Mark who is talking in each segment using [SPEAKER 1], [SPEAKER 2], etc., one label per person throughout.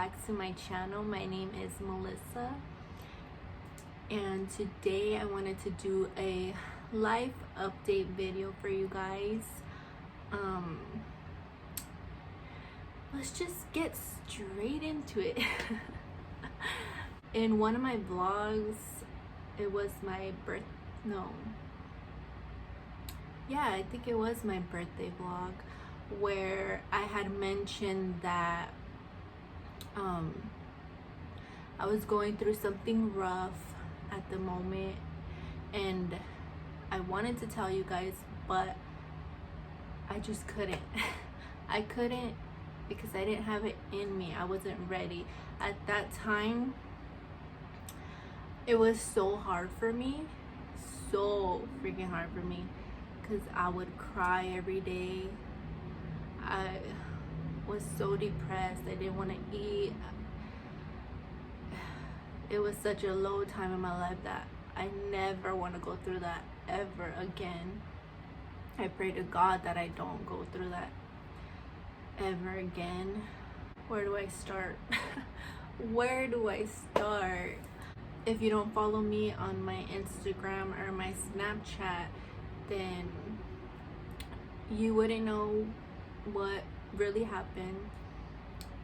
[SPEAKER 1] back to my channel. My name is Melissa, and today I wanted to do a life update video for you guys. Let's just get straight into it. In one of my vlogs, it was my I think it was my birthday vlog, where I had mentioned that I was going through something rough at the moment, and I wanted to tell you guys, but I just couldn't. I couldn't because I didn't have it in me. I wasn't ready. At that time, it was so hard for me, so freaking hard for me, because I would cry every day. I was so depressed. I didn't want to eat. It was such a low time in my life that I never want to go through that ever again. I pray to God that I don't go through that ever again. Where do I start? Where do I start? If you don't follow me on my Instagram or my Snapchat, then you wouldn't know what really happened,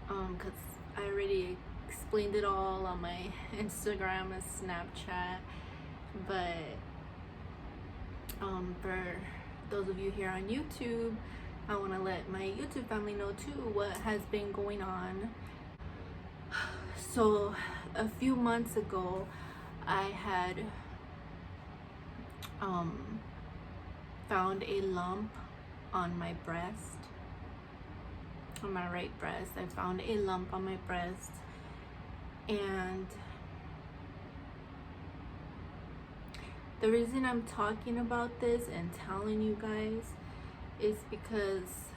[SPEAKER 1] because I already explained it all on my Instagram and Snapchat. But for those of you here on YouTube, I want to let my YouTube family know too what has been going on. So a few months ago, I had found a lump on my breast, on my right breast. I found a lump on my breast, and the reason I'm talking about this and telling you guys is because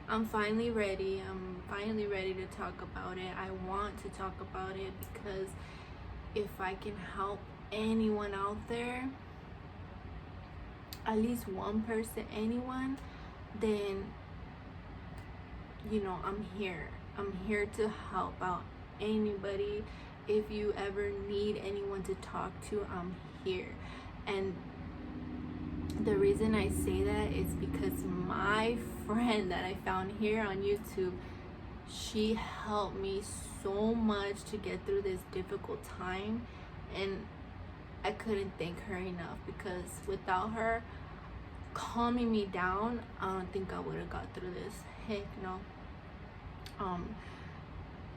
[SPEAKER 1] I'm finally ready. I'm finally ready to talk about it. I want to talk about it because if I can help anyone out there, at least one person, anyone, then I'm here. I'm here to help out anybody. If you ever need anyone to talk to, I'm here. And the reason I say that is because my friend that I found here on YouTube, she helped me so much to get through this difficult time, and I couldn't thank her enough, because without her calming me down, I don't think I would have got through this. Heck no.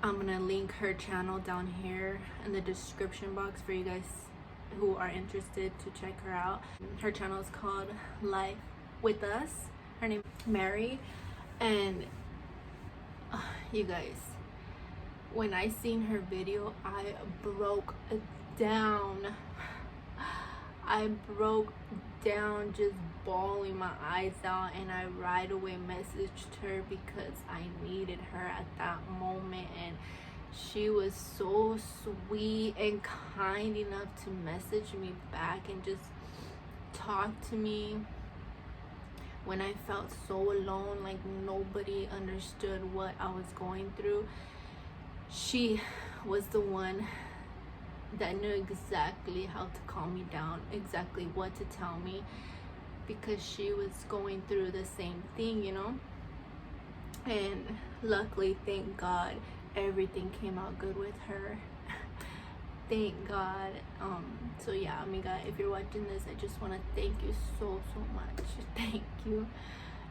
[SPEAKER 1] I'm gonna link her channel down here in the description box for you guys who are interested to check her out. Her channel is called Lifewithus. Her name is Mary. And you guys, when I seen her video, I broke down. I broke down, just bawling my eyes out, and I right away messaged her because I needed her at that moment. And she was so sweet and kind enough to message me back and just talk to me when I felt so alone, like nobody understood what I was going through. She was the one that knew exactly how to calm me down, exactly what to tell me, because she was going through the same thing, And luckily, thank God, everything came out good with her. Thank God. So yeah, amiga, if you're watching this, I just want to thank you so much. Thank you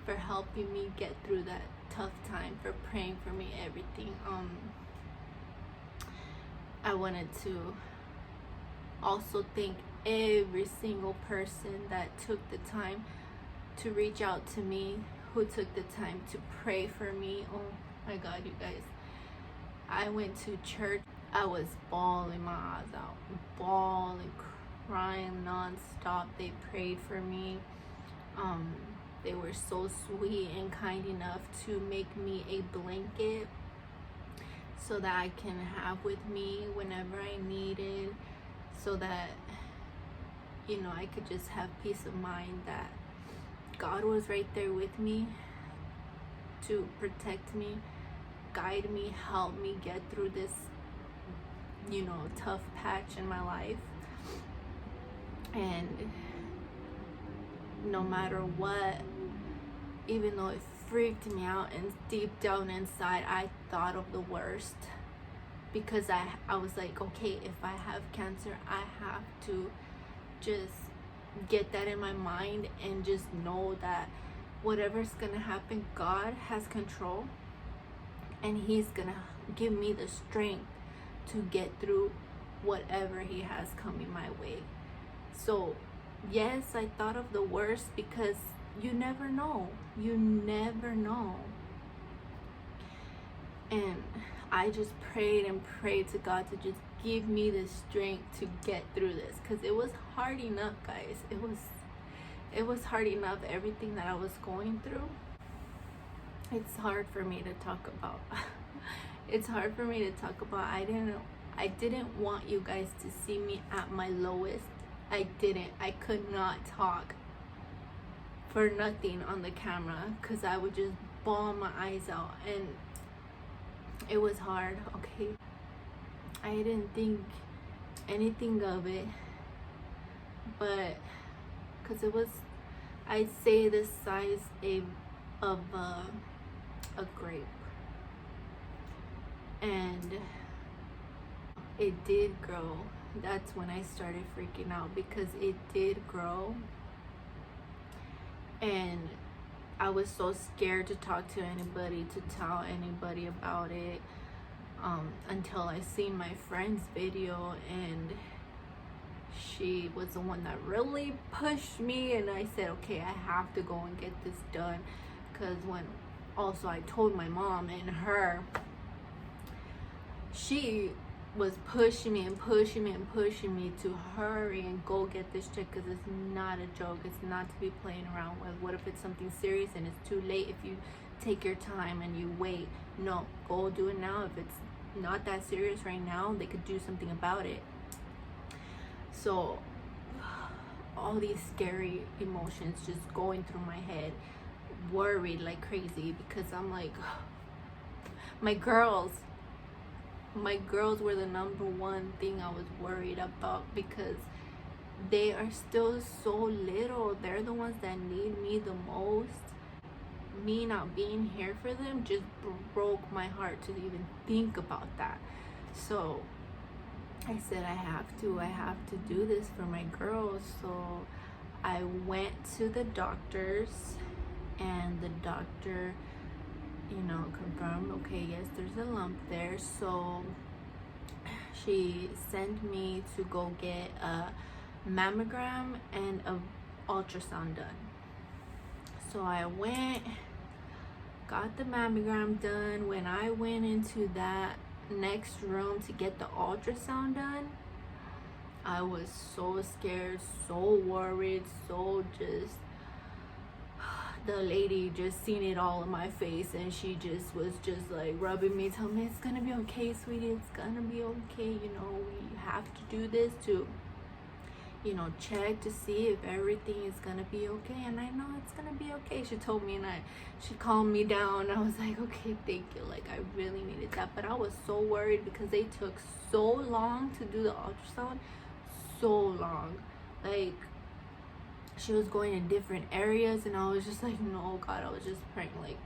[SPEAKER 1] for helping me get through that tough time, for praying for me, everything. I wanted to also thank every single person that took the time to reach out to me, who took the time to pray for me. Oh my God, you guys. I went to church. I was bawling my eyes out, bawling, crying non-stop. They prayed for me. They were so sweet and kind enough to make me a blanket so that I can have with me whenever I need it, so that I could just have peace of mind that God was right there with me to protect me guide me, help me get through this, you know, tough patch in my life. And no matter what, even though it freaked me out, and deep down inside I thought of the worst, because I was like, okay, if I have cancer, I have to just get that in my mind and just know that whatever's gonna happen, God has control, and He's gonna give me the strength to get through whatever He has coming my way. So yes, I thought of the worst, because you never know. You never know. And I just prayed and prayed to God to just give me the strength to get through this, because it was hard enough, guys. It was hard enough, everything that I was going through. It's hard for me to talk about. It's hard for me to talk about. I didn't want you guys to see me at my lowest. I could not talk for nothing on the camera, because I would just bawl my eyes out, and it was hard. Okay, I didn't think anything of it, but because it was, I'd say, the size of a grape, and it did grow. That's when I started freaking out, because it did grow, and I was so scared to talk to anybody, to tell anybody about it, until I seen my friend's video, and she was the one that really pushed me, and I said, okay, I have to go and get this done. Because when also I told my mom, and she was pushing me and pushing me and pushing me to hurry and go get this check, because it's not a joke. It's not to be playing around with. What if it's something serious and it's too late if you take your time and you wait? No, go do it now. If it's not that serious right now, they could do something about it. So all these scary emotions just going through my head, worried like crazy, because I'm like, my girls were the number one thing I was worried about, because they are still so little. They're the ones that need me the most. Me not being here for them just broke my heart to even think about that. So I said, I have to do this for my girls. So I went to the doctors, and the doctor, you know, confirmed, okay, yes, there's a lump there. So she sent me to go get a mammogram and a ultrasound done. So I went, got the mammogram done. When I went into that next room to get the ultrasound done, I was so scared, so worried, so just, the lady just seen it all in my face, and she just was just like rubbing me, telling me, it's gonna be okay, sweetie, it's gonna be okay, you know, we have to do this to, you know, check to see if everything is gonna be okay. And I know it's gonna be okay, she told me, and she calmed me down. I was like, okay, thank you, like I really needed that. But I was so worried, because they took so long to do the ultrasound, so long. Like, she was going in different areas, and I was just like, no, God. I was just praying, like,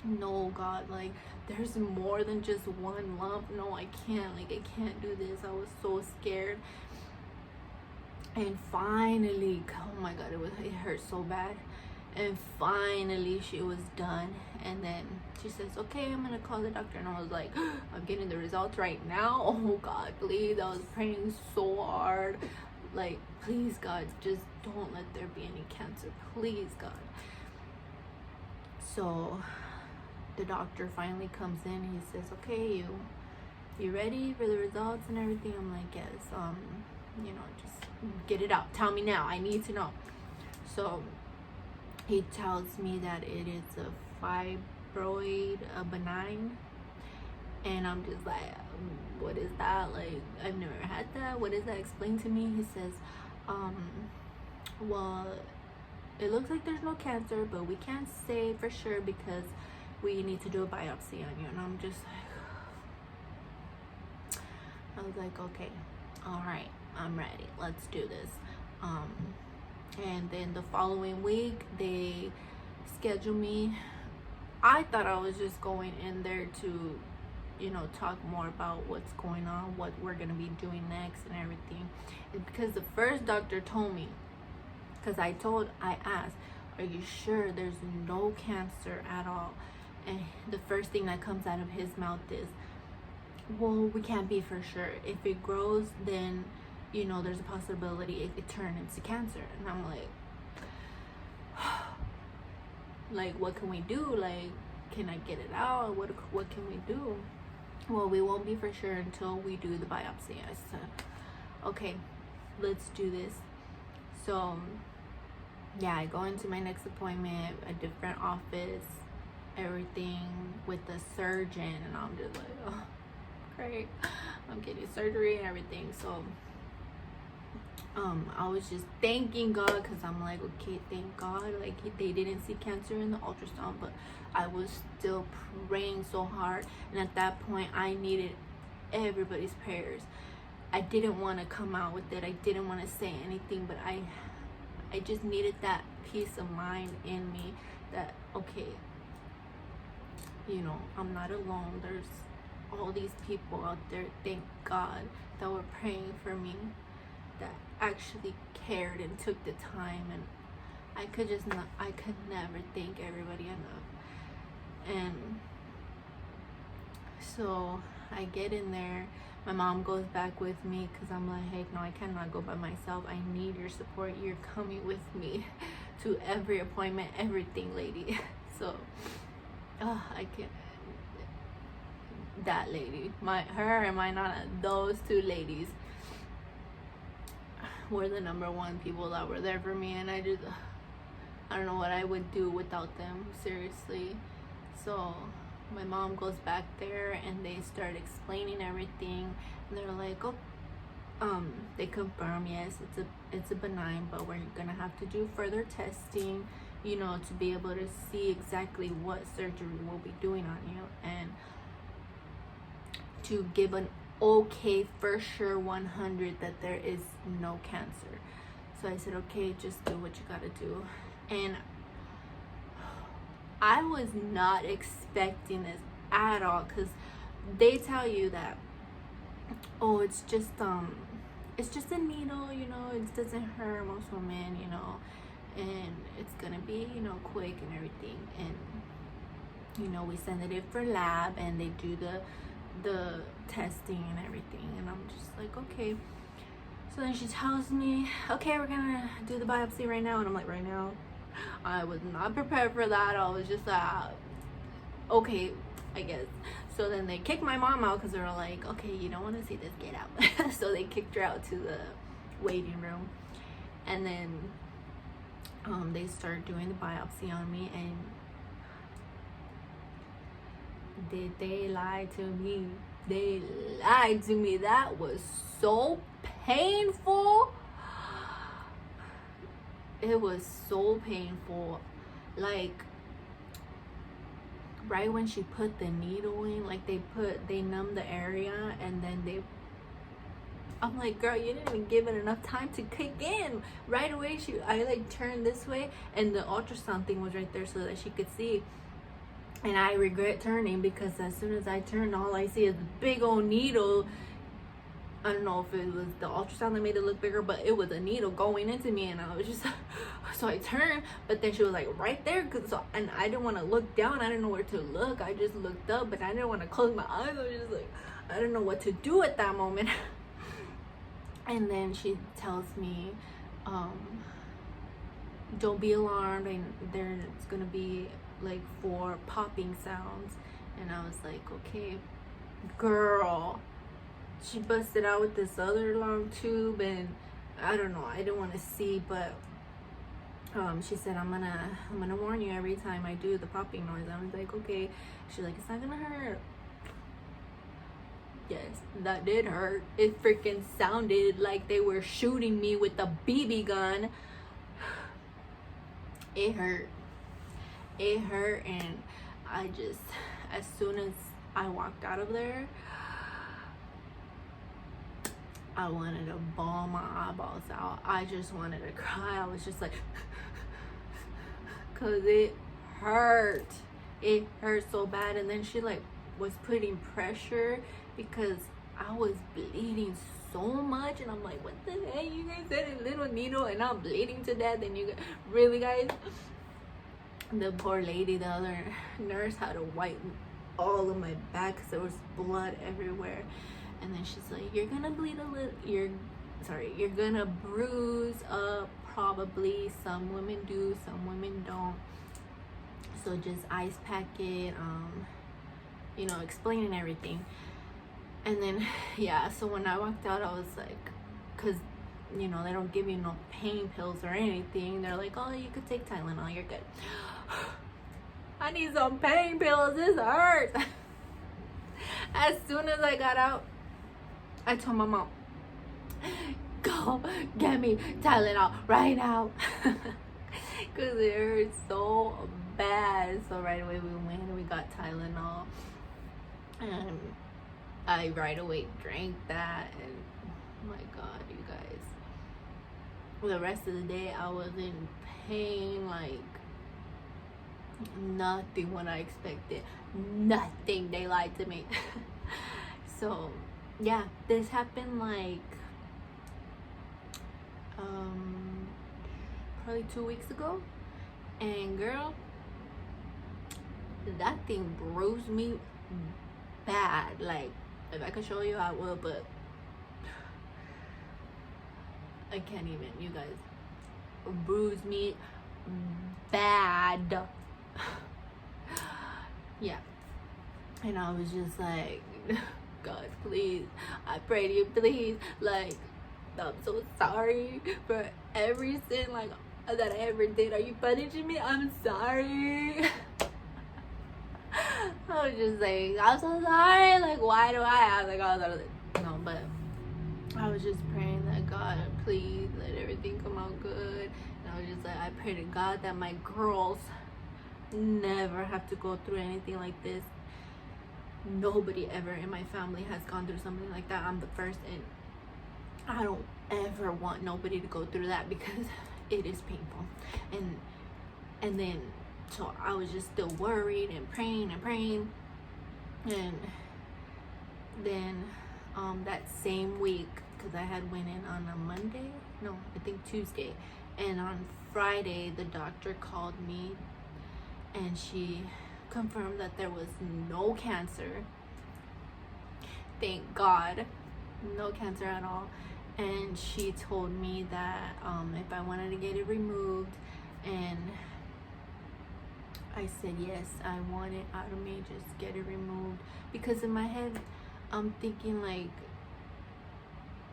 [SPEAKER 1] no, God, like, there's more than just one lump. No, I can't, like, I can't do this. I was so scared. And finally, oh my God, it hurt so bad. And finally she was done, and then she says, okay, I'm gonna call the doctor. And I was like, I'm getting the results right now. Oh God, please. I was praying so hard, like, please, God, just don't let there be any cancer, please, God. So the doctor finally comes in. He says, okay, you ready for the results and everything? I'm like, yes. You know, just get it out, tell me now, I need to know. So he tells me that it is a fibroid, a benign, and I'm just like, what is that? Like, I've never had that. What is that? Explain to me. He says, well, it looks like there's no cancer, but we can't say for sure, because we need to do a biopsy on you. And I'm just like, I was like, okay, all right, I'm ready, let's do this. And then the following week they scheduled me. I thought I was just going in there to, you know, talk more about what's going on, what we're gonna be doing next and everything. And because the first doctor told me, because I asked, are you sure there's no cancer at all? And the first thing that comes out of his mouth is, well, we can't be for sure. If it grows, then, you know, there's a possibility it could turn into cancer. And I'm like, what can we do? Like, can I get it out? What can we do? Well, we won't be for sure until we do the biopsy. I said, okay, let's do this. So yeah, I go into my next appointment, a different office, everything with the surgeon, and I'm just like, oh, great, I'm getting surgery and everything. So I was just thanking God, because I'm like, okay, thank God, like they didn't see cancer in the ultrasound. But I was still praying so hard, and at that point I needed everybody's prayers. I didn't want to come out with it, I didn't want to say anything, but I just needed that peace of mind in me that, okay, you know, I'm not alone. There's all these people out there, thank God, that were praying for me, that actually cared and took the time. And I could never thank everybody enough. And so I get in there. My mom goes back with me, because I'm like, heck no, I cannot go by myself. I need your support. You're coming with me to every appointment, everything, lady. So I can't. That lady, her and my nana, those two ladies were the #1 people that were there for me. And I don't know what I would do without them, seriously. So my mom goes back there and they start explaining everything, and they're like, oh, they confirm, yes, it's a benign, but we're gonna have to do further testing, you know, to be able to see exactly what surgery we'll be doing on you, and to give an okay for sure 100 that there is no cancer. So I said, okay, just do what you gotta do. And I was not expecting this at all, because they tell you that, oh, it's just a needle, you know, it doesn't hurt most women, you know, and it's gonna be, you know, quick and everything. And, you know, we send it in for lab, and they do the testing and everything. And I'm just like, okay. So then she tells me, okay, we're gonna do the biopsy right now. And I'm like, right now? I was not prepared for that. I was just okay, I guess. So then they kicked my mom out, because they were like, okay, you don't want to see this, get out. So they kicked her out to the waiting room. And then they started doing the biopsy on me. And did they lie to me? They lied to me. That was so painful. It was so painful. Like, right when she put the needle in, like they numbed the area, and then I'm like, girl, you didn't even give it enough time to kick in. Right away, I like turned this way, and the ultrasound thing was right there so that she could see. And I regret turning, because as soon as I turned, all I see is a big old needle. I don't know if it was the ultrasound that made it look bigger, but it was a needle going into me. And I was just, so I turned, but then she was like right there, and I didn't want to look down. I didn't know where to look. I just looked up, but I didn't want to close my eyes. I was just like, I didn't know what to do at that moment. And then she tells me, don't be alarmed, and there's gonna be like 4 popping sounds. And I was like, okay, girl. She busted out with this other long tube, and I don't know, I didn't want to see, but she said, I'm gonna warn you every time I do the popping noise. I was like, okay. She's like, it's not gonna hurt. Yes, that did hurt. It freaking sounded like they were shooting me with a BB gun. It hurt. And I just, as soon as I walked out of there, I wanted to bawl my eyeballs out. I just wanted to cry. I was just like, cause it hurt. It hurt so bad. And then she like was putting pressure because I was bleeding so much, and I'm like, what the heck? You guys said a little needle and I'm bleeding to death, and you guys, really, guys? The poor lady, the other nurse, had to wipe all of my back because there was blood everywhere. And then she's like, you're gonna bleed a little, you're gonna bruise up, probably. Some women do, some women don't. So just ice pack it, you know, explaining everything. And then, yeah, so when I walked out, I was like, because, you know, they don't give you no pain pills or anything. They're like, oh, you could take Tylenol, you're good. I need some pain pills, this hurts. As soon as I got out, I told my mom, go get me Tylenol right now. Because it hurt so bad. So right away we went and we got Tylenol. And I right away drank that, and oh my god, you guys, the rest of the day I was in pain like nothing what I expected. Nothing. They lied to me. So yeah, this happened like probably 2 weeks ago, and girl, that thing bruised me bad. Like, if I could show you, I will, but I can't even. You guys, bruised me bad. Yeah. And I was just like, God, please, I pray to you, please, like, I'm so sorry for every sin, like, that I ever did. Are you punishing me? I'm sorry. I was just like, I'm so sorry. Like, why do I have like all that? No, but I was just praying that God, please let everything come out good. And I was just like, I pray to God that my girls never have to go through anything like this. Nobody ever in my family has gone through something like that. I'm the first, and I don't ever want nobody to go through that because it is painful. And then so I was just still worried and praying, and then that same week, because I had went in on a Monday, no, I think Tuesday, and on Friday the doctor called me and she confirmed that there was no cancer. Thank God, no cancer at all. And she told me that if I wanted to get it removed, and I said yes, I want it out of me, just get it removed. Because in my head I'm thinking, like,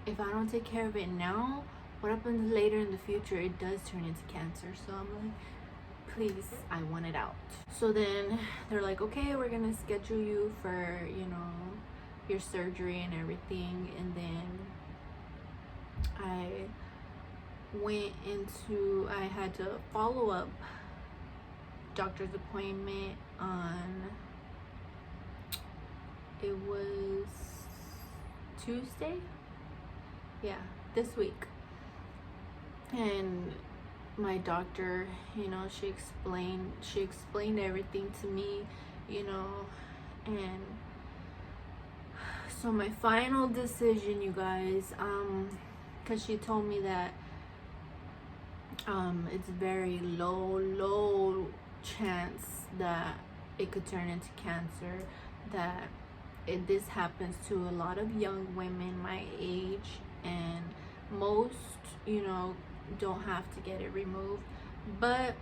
[SPEAKER 1] if I don't take care of it now, what happens later in the future? It does turn into cancer. So I'm like, please, I want it out. So then they're like, okay, we're gonna schedule you for, you know, your surgery and everything. And then I had to follow up doctor's appointment on, it was Tuesday, yeah, this week. And my doctor, you know, she explained everything to me, you know. And so my final decision, you guys, because she told me that it's very low chance that it could turn into cancer, that this happens to a lot of young women my age, and most, you know, don't have to get it removed. But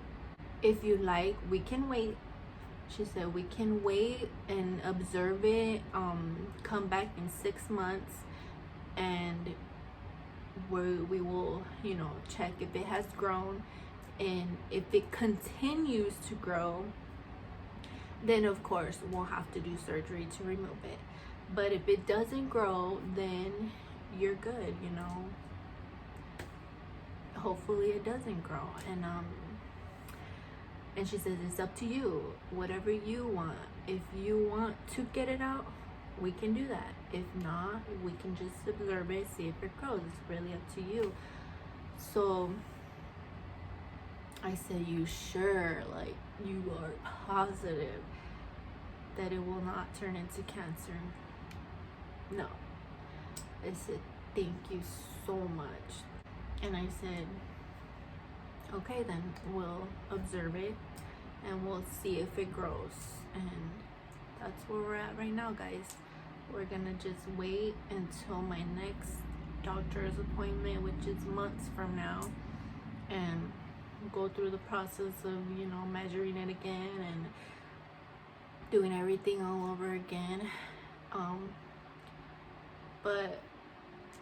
[SPEAKER 1] if you like, we can wait. She said we can wait and observe it, come back in 6 months, and we will, you know, check if it has grown. And if it continues to grow, then of course we'll have to do surgery to remove it. But if it doesn't grow, then you're good, you know. Hopefully it doesn't grow. And And she says, it's up to you, whatever you want. If you want to get it out, we can do that. If not, we can just observe it, see if it grows. It's really up to you. So I said, you sure? Like, you are positive that it will not turn into cancer? No. I said, thank you so much. And I said, okay, then we'll observe it and we'll see if it grows. And that's where we're at right now, guys. We're gonna just wait until my next doctor's appointment, which is months from now, and go through the process of, you know, measuring it again and doing everything all over again. But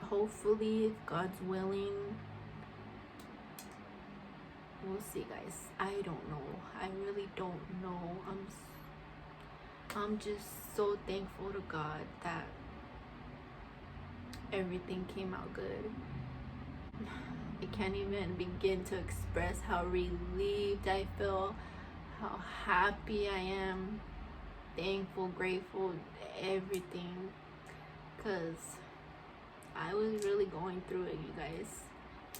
[SPEAKER 1] hopefully, if God's willing, we'll see, guys. I don't know. I really don't know. I'm just so thankful to God that everything came out good. I can't even begin to express how relieved I feel, how happy I am, thankful, grateful, everything. Because I was really going through it, you guys.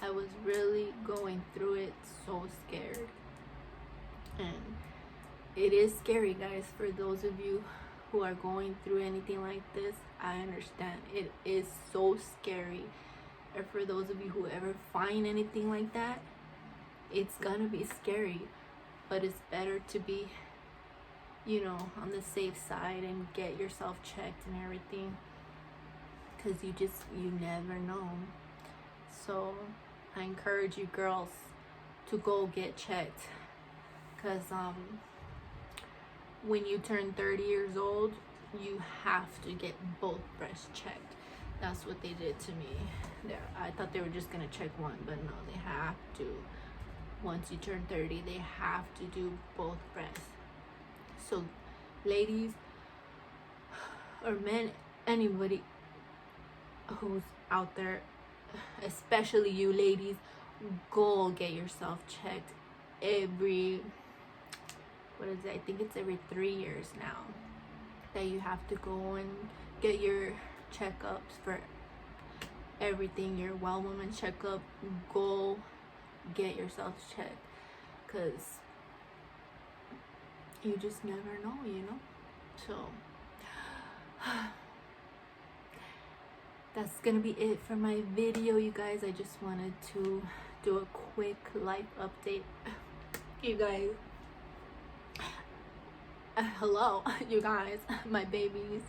[SPEAKER 1] I was really going through it, so scared. And it is scary, guys, for those of you who are going through anything like this. I understand. It is so scary. And for those of you who ever find anything like that, it's gonna be scary. But it's better to be, you know, on the safe side and get yourself checked and everything. Because you never know. So I encourage you girls to go get checked. Because when you turn 30 years old, you have to get both breasts checked. That's what they did to me. I thought they were just gonna check one, but no, they have to. Once you turn 30, they have to do both breasts. So ladies or men, anybody who's out there, especially you ladies, go get yourself checked every, what is it? I think it's every 3 years now that you have to go and get your checkups for everything, your well woman checkup. Go get yourself checked, because you just never know, you know. So that's gonna be it for my video, you guys. I just wanted to do a quick life update. You guys, hello, you guys, my babies,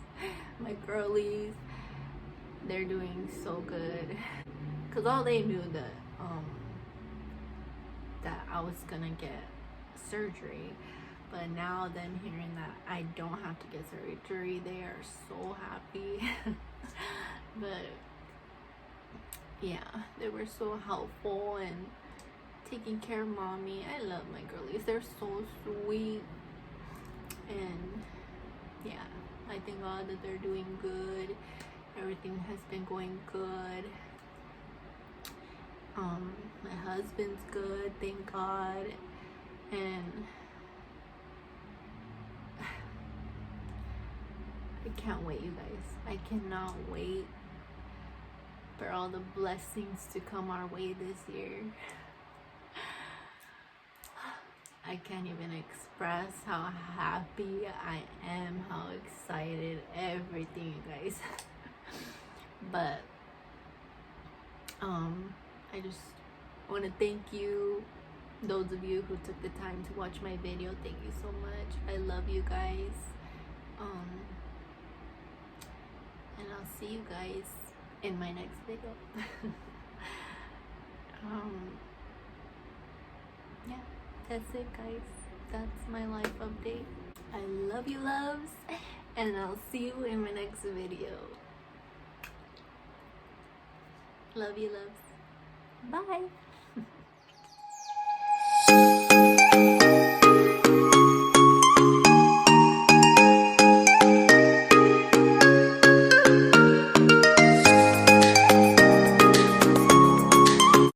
[SPEAKER 1] my girlies, they're doing so good. Because all they knew that I was gonna get surgery, but now them hearing that I don't have to get surgery, they are so happy. But yeah, they were so helpful and taking care of mommy. I love my girlies, they're so sweet. And yeah, I thank God that they're doing good. Everything has been going good. My husband's good, thank God. And I can't wait, you guys. I cannot wait for all the blessings to come our way this year. I can't even express how happy I am, how excited, everything, you guys. But I just want to thank you, those of you who took the time to watch my video. Thank you so much. I love you guys. And I'll see you guys in my next video. Yeah, that's it, guys. That's my life update. I love you, loves, and I'll see you in my next video. Love you, loves. Bye.